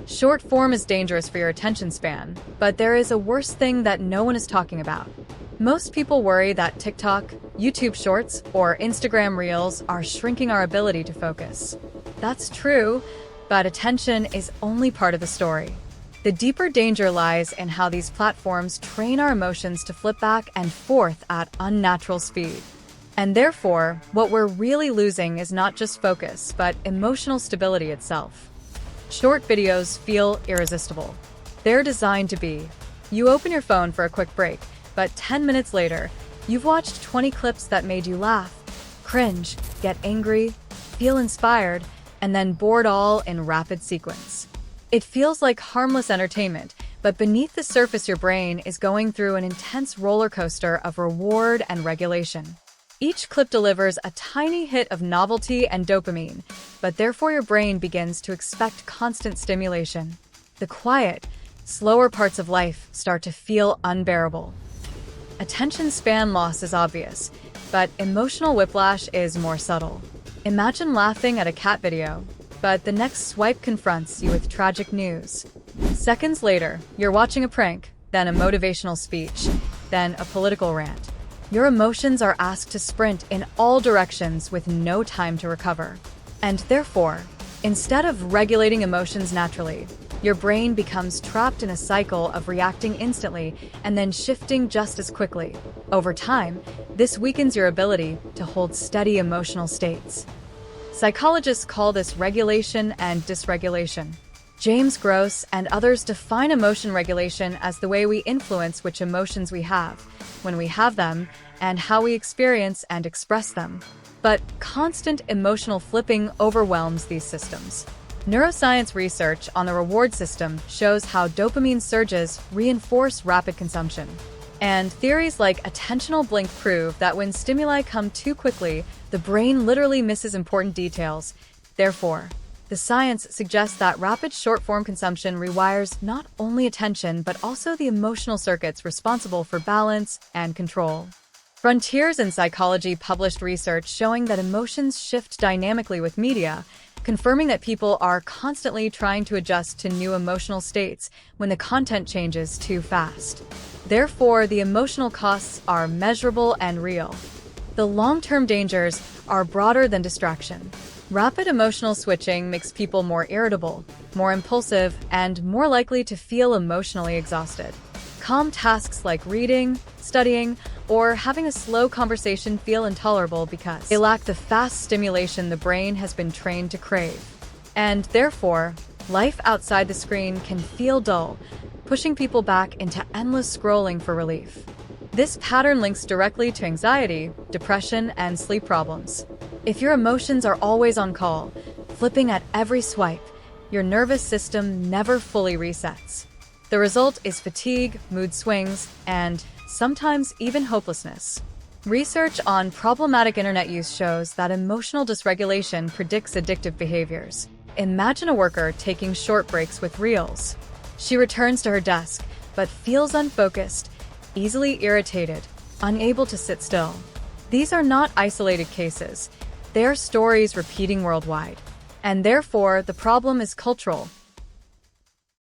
Short form is dangerous for your attention span, but there is a worse thing that no one is talking about. Most people worry that TikTok, YouTube Shorts, or Instagram Reels are shrinking our ability to focus. That's true, but attention is only part of the story. The deeper danger lies in how these platforms train our emotions to flip back and forth at unnatural speed. And therefore, what we're really losing is not just focus, but emotional stability itself. Short videos feel irresistible. They're designed to be. You open your phone for a quick break, but 10 minutes later, you've watched 20 clips that made you laugh, cringe, get angry, feel inspired, and then bored all in rapid sequence. It feels like harmless entertainment, but beneath the surface your brain is going through an intense roller coaster of reward and regulation. Each clip delivers a tiny hit of novelty and dopamine, but therefore your brain begins to expect constant stimulation. The quiet, slower parts of life start to feel unbearable. Attention span loss is obvious, but emotional whiplash is more subtle. Imagine laughing at a cat video, but the next swipe confronts you with tragic news. Seconds later, you're watching a prank, then a motivational speech, then a political rant. Your emotions are asked to sprint in all directions with no time to recover. And therefore, instead of regulating emotions naturally, your brain becomes trapped in a cycle of reacting instantly and then shifting just as quickly. Over time, this weakens your ability to hold steady emotional states. Psychologists call this regulation and dysregulation. James Gross and others define emotion regulation as the way we influence which emotions we have, when we have them, and how we experience and express them. But constant emotional flipping overwhelms these systems. Neuroscience research on the reward system shows how dopamine surges reinforce rapid consumption. And theories like attentional blink prove that when stimuli come too quickly, the brain literally misses important details. Therefore, the science suggests that rapid short-form consumption rewires not only attention but also the emotional circuits responsible for balance and control. Frontiers in Psychology published research showing that emotions shift dynamically with media, confirming that people are constantly trying to adjust to new emotional states when the content changes too fast. Therefore, the emotional costs are measurable and real. The long-term dangers are broader than distraction. Rapid emotional switching makes people more irritable, more impulsive, and more likely to feel emotionally exhausted. Calm tasks like reading, studying, or having a slow conversation feel intolerable because they lack the fast stimulation the brain has been trained to crave. And therefore, life outside the screen can feel dull, pushing people back into endless scrolling for relief. This pattern links directly to anxiety, depression, and sleep problems. If your emotions are always on call, flipping at every swipe, your nervous system never fully resets. The result is fatigue, mood swings, and sometimes even hopelessness. Research on problematic internet use shows that emotional dysregulation predicts addictive behaviors. Imagine a worker taking short breaks with Reels. She returns to her desk, but feels unfocused, easily irritated, unable to sit still. These are not isolated cases. They are stories repeating worldwide. And therefore, the problem is cultural,